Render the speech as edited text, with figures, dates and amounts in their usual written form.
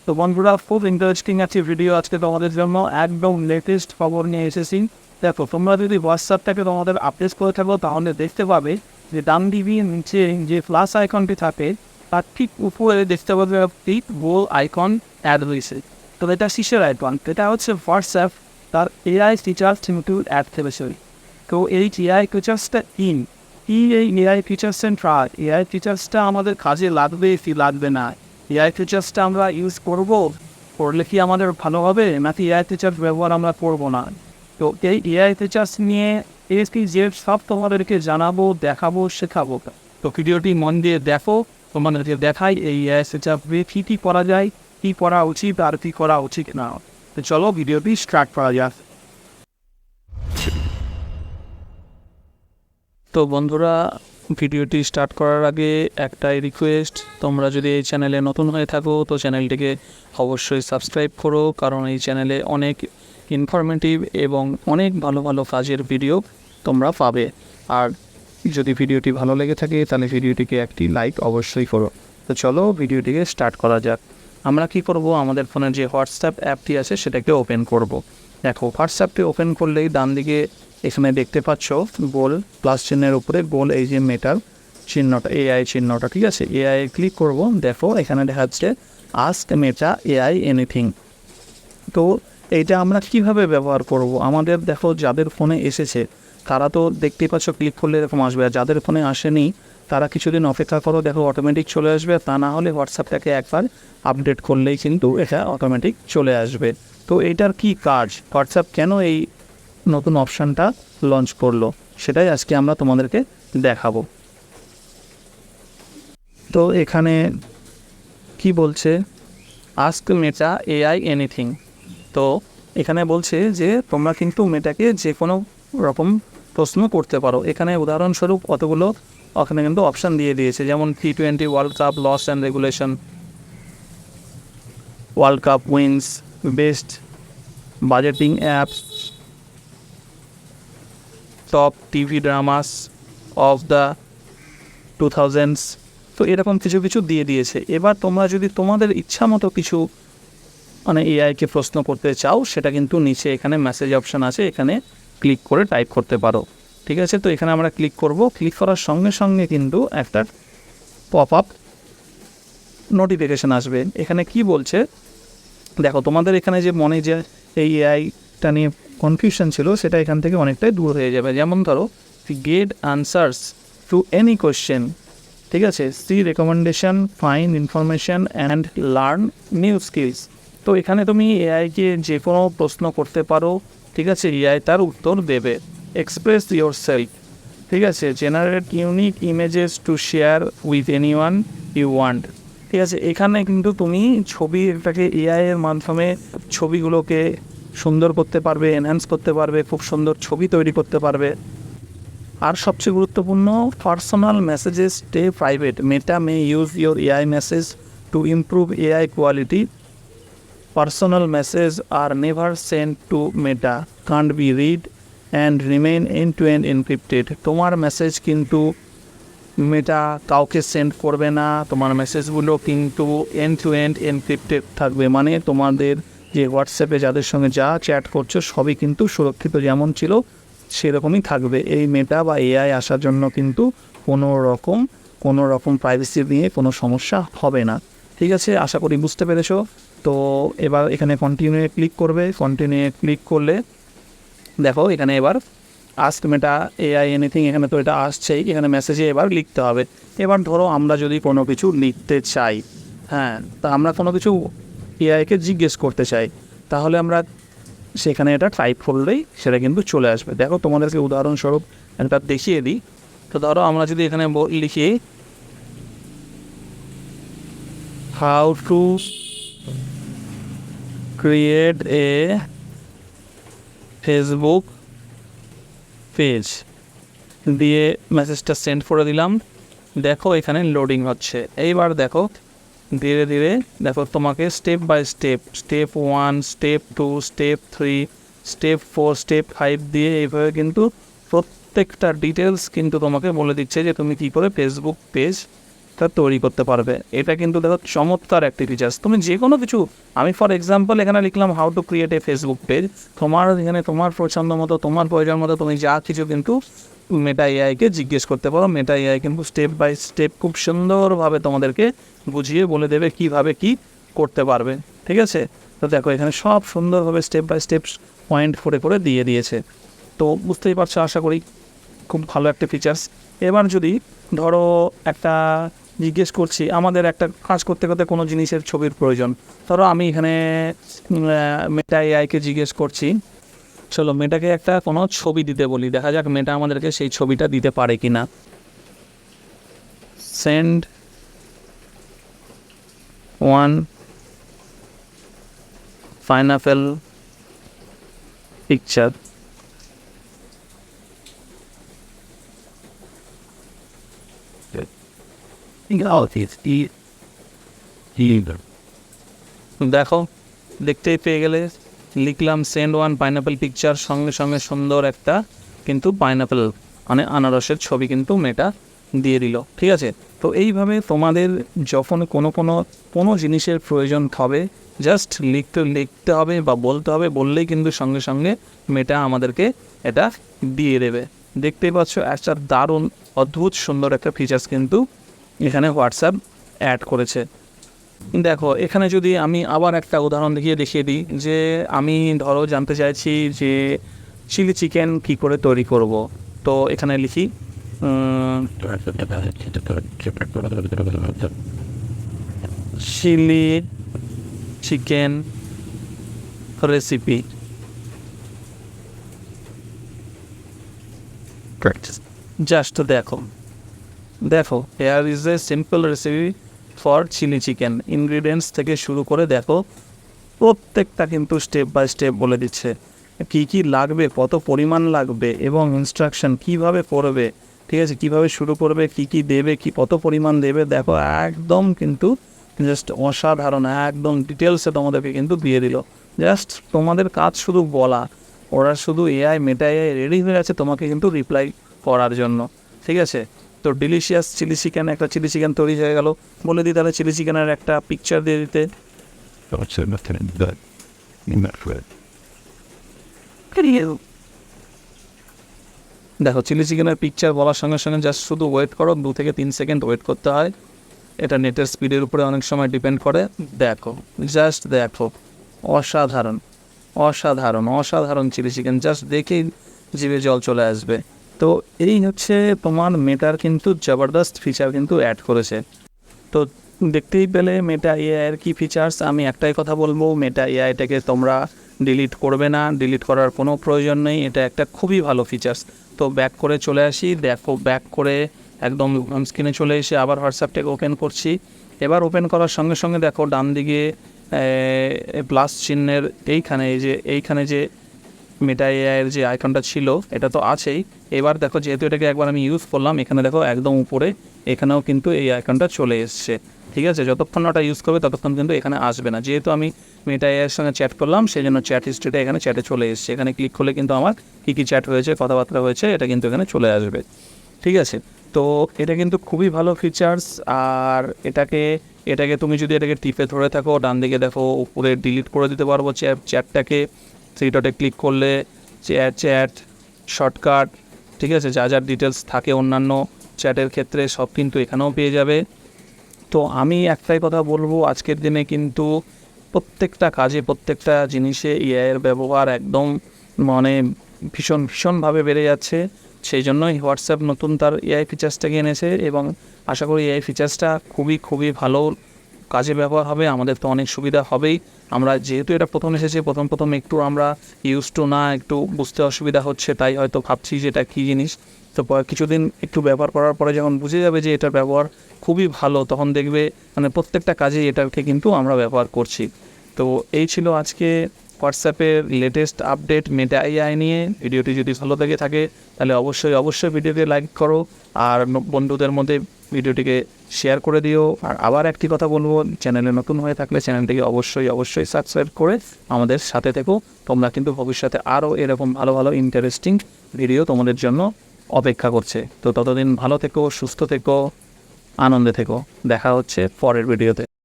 তো বন্ধুরা, খুব ইন্টারেস্টিং আছে ভিডিও আজকে তোমাদের জন্য, একদম লেটেস্ট খবর নিয়ে এসেছি। দেখো, তোমরা যদি হোয়াটসঅ্যাপটাকে তোমাদের আপডেট করে থাকো তাহলে দেখতে পাবে যে ডান দিকে নিচে যে প্লাস আইকনটি থাকে তার ঠিক উপরে দেখতে পাবে একটি গোল আইকন অ্যাড হয়েছে। তো এটা কিসের আইকন? এটা হচ্ছে হোয়াটসঅ্যাপ তার এআই ফিচার্স কিন্তু অ্যাড করেছে। তো এই এআই ফিচার্সটা এই এআই ফিচার্স এআই ফিচার্সটা আমাদের কাজে লাগবে কি লাগবে না, এআই ফিচার্সটা আমরা ইউজ করলে কি আমাদের ভালো হবে, নাকি এআই ফিচার্স ব্যবহার আমরা করবো না? তো এই এআই ফিচার্স নিয়ে যে সব তোমাদেরকে জানাবো, দেখাবো, শেখাবো। তো ভিডিওটি মন দিয়ে দেখো, তোমাদেরকে দেখাই এই এআই ফিচার কী করা যায়, কী করা উচিত আর কী করা উচিত না। তো চলো ভিডিওটি স্টার্ট করা যাক। তো বন্ধুরা, ভিডিওটি স্টার্ট করার আগে একটাই রিকোয়েস্ট, তোমরা যদি এই চ্যানেলে নতুন হয়ে থাকো তো চ্যানেলটিকে অবশ্যই সাবস্ক্রাইব করো, কারণ এই চ্যানেলে অনেক ইনফরমেটিভ এবং অনেক ভালো ভালো কাজের ভিডিও তোমরা পাবে। আর যদি ভিডিওটি ভালো লেগে থাকে তাহলে ভিডিওটিকে একটি লাইক অবশ্যই করো। তো চলো ভিডিওটিকে স্টার্ট করা যাক। আমরা কি করব, আমাদের ফোনের যে হোয়াটসঅ্যাপ অ্যাপটি আছে সেটাকে ওপেন করব। দেখো, হোয়াটসঅ্যাপটি ওপেন করলেই ডান দিকে এখানে দেখতে পাচ্ছ গোল প্লাস চিহ্নের উপরে গোল এই যে মেটার চিহ্নটা, এআই চিহ্নটা, ঠিক আছে, এআই ক্লিক করব। দেখো এখানে দেখা যাচ্ছে আস্ক মেটা এআই এনিথিং। তো এইটা আমরা কিভাবে ব্যবহার করব? আমাদের দেখো যাদের ফোনে এসেছে তারা তো দেখতেই পাচ্ছ ক্লিক করলে এরকম আসবে, আর যাদের ফোনে আসেনি তারা কিছুদিন অপেক্ষা করো, দেখো অটোমেটিক চলে আসবে। তা না হলে হোয়াটসঅ্যাপটাকে একবার আপডেট করলেই কিন্তু এটা অটোমেটিক চলে আসবে। তো এইটার কি কাজ, হোয়াটসঅ্যাপ কেন এই নতুন অপশানটা লঞ্চ করলো, সেটাই আজকে আমরা তোমাদেরকে দেখাবো। তো এখানে কি বলছে, আস্ক মেটা এআই এনিথিং। তো এখানে বলছে যে তোমরা কিন্তু মেটাকে যে কোনো রকম প্রশ্ন করতে পারো। এখানে উদাহরণস্বরূপ কতগুলো ওখানে কিন্তু অপশান দিয়ে দিয়েছে, যেমন T20 world cup loss and regulation, world cup wins, best budgeting apps, top TV dramas of the 2000s। তো এরকম কিছু কিছু দিয়ে দিয়েছে। এবার তোমরা যদি তোমাদের ইচ্ছা মতো কিছু মানে এআইকে প্রশ্ন করতে চাও, সেটা কিন্তু নিচে এখানে মেসেজ অপশান আছে, এখানে ক্লিক করে টাইপ করতে পারো, ঠিক আছে। তো এখানে আমরা ক্লিক করব, ক্লিক করার সঙ্গে সঙ্গে কিন্তু একটা পপ আপ নোটিফিকেশান আসবে। এখানে কি বলছে দেখো, তোমাদের এখানে যে মনে যে এই এআইটা নিয়ে কনফিউশন ছিল সেটা এখান থেকে অনেকটাই দূর হয়ে যাবে। যেমন ধরো, get answers to any question, ঠিক আছে, see recommendation, find information and learn new skills. তো এখানে তুমি এআইকে যে কোনো প্রশ্ন করতে পারো, ঠিক আছে, এআই তার উত্তর দেবে। এক্সপ্রেস ইয়োর সেলফ, ঠিক আছে, generate unique images to share with anyone you want, ঠিক আছে। এখানে কিন্তু তুমি ছবিটাকে এআইয়ের মাধ্যমে ছবিগুলোকে সুন্দর করতে পারবে, এনহ্যান্স করতে পারবে, খুব সুন্দর ছবি তৈরি করতে পারবে। আর সবচেয়ে গুরুত্বপূর্ণ, personal messages stay private, Meta may use your AI message to improve AI quality, personal message are never send to Meta, can't be read and remain end to end encrypted. তোমার মেসেজ কিন্তু Meta কাউকে send করবে না, তোমার মেসেজগুলো কিন্তু and to end encrypted থাকবে, মানে তোমাদের যে হোয়াটসঅ্যাপে যাদের সঙ্গে যা চ্যাট করছো সবই কিন্তু সুরক্ষিত যেমন ছিল সেরকমই থাকবে। এই মেটা বা এআই আসার জন্য কিন্তু কোনো রকম প্রাইভেসি নিয়ে কোনো সমস্যা হবে না, ঠিক আছে। আশা করি বুঝতে পেরেছো। তো এবার এখানে কন্টিনিউয়ে ক্লিক করবে, কন্টিনিউয়ে ক্লিক করলে দেখো এখানে এবার আস্ক মেটা এআই এনিথিং, এখানে তো এটা আসছেই, এখানে মেসেজে এবার লিখতে হবে। এবার ধরো আমরা যদি কোনো কিছু লিখতে চাই, হ্যাঁ, তা আমরা কোনো কিছু এআইকে জিজ্ঞেস করতে চাই, তাহলে আমরা সেখানে এটা টাইপ করলেই সেটা কিন্তু চলে আসবে। দেখো তোমাদেরকে উদাহরণস্বরূপ একটা দেখিয়ে দিই। তো ধরো আমরা যদি এখানে লিখি how to create a Facebook page দিয়ে মেসেজটা সেন্ড করে দিলাম। দেখো এখানে লোডিং হচ্ছে। এইবার দেখো ধীরে ধীরে দেখো তোমাকে step by step, step 1, step 2, step 3, step 4, step 5 দিয়ে এইভাবে কিন্তু প্রত্যেকটা ডিটেলস কিন্তু তোমাকে বলে দিচ্ছে যে তুমি কী করে ফেসবুক পেজ তা তৈরি করতে পারবে। এটা কিন্তু দেখো চমৎকার একটি ফিচার্স। তুমি যে কোনো কিছু, আমি ফর এক্সাম্পল এখানে লিখলাম how to create a Facebook page, তোমার এখানে তোমার পছন্দ মতো, তোমার প্রয়োজন মতো তুমি যা কিছু কিন্তু মেটা এআইকে জিজ্ঞেস করতে পারো। মেটা এআই কিন্তু স্টেপ বাই স্টেপ খুব সুন্দরভাবে তোমাদেরকে বুঝিয়ে বলে দেবে কীভাবে কি করতে পারবে। ঠিক আছে, তো দেখো এখানে সব সুন্দরভাবে স্টেপ বাই স্টেপ পয়েন্ট করে দিয়ে দিয়েছে। তো বুঝতেই পারছো আশা করি, খুব ভালো একটা ফিচার্স। এবার যদি ধরো একটা জিজ্ঞেস করছি, আমাদের একটা কাজ করতে করতে কোনো জিনিসের ছবির প্রয়োজন, ধরো আমি এখানে মেটা এআইকে জিজ্ঞেস করছি, চলো মেটাকে একটা কোনো ছবি দিতে বলি, দেখা যাক মেটা আমাদেরকে সেই ছবিটা দিতে পারে কি না। Send one pineapple picture. দেখো দেখতেই পেয়ে গেলে, লিখলাম সেন্ড ওয়ান পাইনাপেল পিকচার, সঙ্গে সঙ্গে সুন্দর একটা কিন্তু পাইনাপেল মানে আনারসের ছবি কিন্তু মেটা দিয়ে দিল। ঠিক আছে, তো এইভাবে তোমাদের যখন কোনো জিনিসের প্রয়োজন হবে, জাস্ট লিখতে হবে বা বলতে হবে, বললেই কিন্তু সঙ্গে সঙ্গে মেটা আমাদেরকে এটা দিয়ে দেবে। দেখতেই পাচ্ছ একটা দারুণ অদ্ভুত সুন্দর একটা ফিচার্স কিন্তু এখানে হোয়াটসঅ্যাপ অ্যাড করেছে। দেখো এখানে যদি আমি আবার একটা উদাহরণ দেখিয়ে দিই, যে আমি ধরো জানতে চাইছি যে চিলি চিকেন কী করে তৈরি করব, তো এখানে লিখি চিলি চিকেন রেসিপি। জাস্ট দেখো here is a simple recipe for chilli chicken. Ingredients থেকে শুরু করে দেখো প্রত্যেকটা কিন্তু স্টেপ বাই স্টেপ বলে দিচ্ছে কী কী লাগবে, কত পরিমাণ লাগবে এবং ইনস্ট্রাকশন কীভাবে করবে। ঠিক আছে, কীভাবে শুরু করবে, কী কী দেবে, কী কত পরিমাণ দেবে, দেখো একদম কিন্তু জাস্ট অসাধারণ, একদম ডিটেলসে তোমাদেরকে কিন্তু দিয়ে দিল। জাস্ট তোমাদের কাজ শুধু বলা, ওরা শুধু এআই মেটা এআই রেডি হয়ে আছে তোমাকে কিন্তু রিপ্লাই করার জন্য। ঠিক আছে, তো ডিলিশিয়াস চিলি চিকেন, একটা চিলি চিকেন তৈরি হয়ে গেল। বলে দিই তাহলে চিলি চিকেনের একটা পিকচার দিয়ে দিতে। দেখো চিলি চিকেনের পিকচার বলার সঙ্গে সঙ্গে জাস্ট শুধু ওয়েট করো, 2 থেকে 3 সেকেন্ড ওয়েট করতে হয়, এটা নেটের স্পিডের উপরে অনেক সময় ডিপেন্ড করে। দেখো জাস্ট দেখো, অসাধারণ অসাধারণ অসাধারণ চিলি চিকেন, জাস্ট দেখেই জিভে জল চলে আসবে। তো এই হচ্ছে তোমার মেটার কিন্তু জবরদস্ত ফিচার কিন্তু অ্যাড করেছে। তো দেখতেই পেলে মেটা এআইয়ের কী ফিচার্স। আমি একটাই কথা বলবো, মেটা এআইটাকে তোমরা ডিলিট করবে না, ডিলিট করার কোনো প্রয়োজন নেই, এটা একটা খুবই ভালো ফিচার্স। তো ব্যাক করে চলে আসি, দেখো ব্যাক করে একদম হোম স্ক্রিনে চলে এসে আবার হোয়াটসঅ্যাপটাকে ওপেন করছি। এবার ওপেন করার সঙ্গে সঙ্গে দেখো ডান দিকে প্লাস চিহ্নের এইখানে যে মেটা এআইয়ের যে আইকনটা ছিল এটা তো আছেই। এবার দেখো যেহেতু এটাকে একবার আমি ইউজ করলাম, এখানে দেখো একদম উপরে এখানেও কিন্তু এই আইকনটা চলে এসছে। ঠিক আছে, যতক্ষণ ওটা ইউজ করবে ততক্ষণ কিন্তু এখানে আসবে না। যেহেতু আমি মেটা এআইয়ের সঙ্গে চ্যাট করলাম সেই জন্য চ্যাট হিস্ট্রিটা এখানে চ্যাটে চলে এসছে। এখানে ক্লিক করলে কিন্তু আমার কী কী চ্যাট হয়েছে, কথাবার্তা হয়েছে, এটা কিন্তু এখানে চলে আসবে। ঠিক আছে, তো এটা কিন্তু খুবই ভালো ফিচার্স। আর এটাকে তুমি যদি এটাকে টিপে ধরে থাকো, ডান দিকে দেখো উপরে ডিলিট করে দিতে পারবো চ্যাটটাকে। থ্রি ডটে ক্লিক করলে চ্যাট শর্টকাট, ঠিক আছে, যা যা ডিটেলস থাকে অন্যান্য চ্যাটের ক্ষেত্রে সব কিন্তু এখানেও পেয়ে যাবে। তো আমি একটাই কথা বলবো, আজকের দিনে কিন্তু প্রত্যেকটা কাজে প্রত্যেকটা জিনিসে এআইয়ের ব্যবহার একদম মানে ভীষণভাবে বেড়ে যাচ্ছে। সেই জন্যই হোয়াটসঅ্যাপ নতুন তার এআই ফিচার্সটাকে এনেছে এবং আশা করি এআই ফিচার্সটা খুবই ভালো কাজে ব্যবহার হবে, আমাদের তো অনেক সুবিধা হবেই। আমরা যেহেতু এটা প্রথম এসেছে, প্রথম একটু আমরা ইউজ টু না, একটু বুঝতে অসুবিধা হচ্ছে, তাই হয়তো ভাবছি যে এটা কী জিনিস। তো কিছুদিন একটু ব্যবহার করার পরে যখন বুঝে যাবে যে এটার ব্যবহার খুবই ভালো, তখন দেখবে মানে প্রত্যেকটা কাজে এটাকে কিন্তু আমরা ব্যবহার করছি। তো এই ছিল আজকে হোয়াটসঅ্যাপের লেটেস্ট আপডেট মেটা এআই নিয়ে। ভিডিওটি যদি ভালো লেগে থাকে তাহলে অবশ্যই ভিডিওকে লাইক করো আর বন্ধুদের মধ্যে ভিডিওটিকে শেয়ার করে দিও। আর আবার একটি কথা বলবো, চ্যানেলে নতুন হয়ে থাকলে চ্যানেলটিকে অবশ্যই সাবস্ক্রাইব করে আমাদের সাথে থেকো। তোমরা কিন্তু ভবিষ্যতে আরও এরকম ভালো ইন্টারেস্টিং ভিডিও তোমাদের জন্য অপেক্ষা করছে। তো ততদিন ভালো থেকো, সুস্থ থেকো। আনন্দে থেকো। দেখা হচ্ছে পরের ভিডিওতে।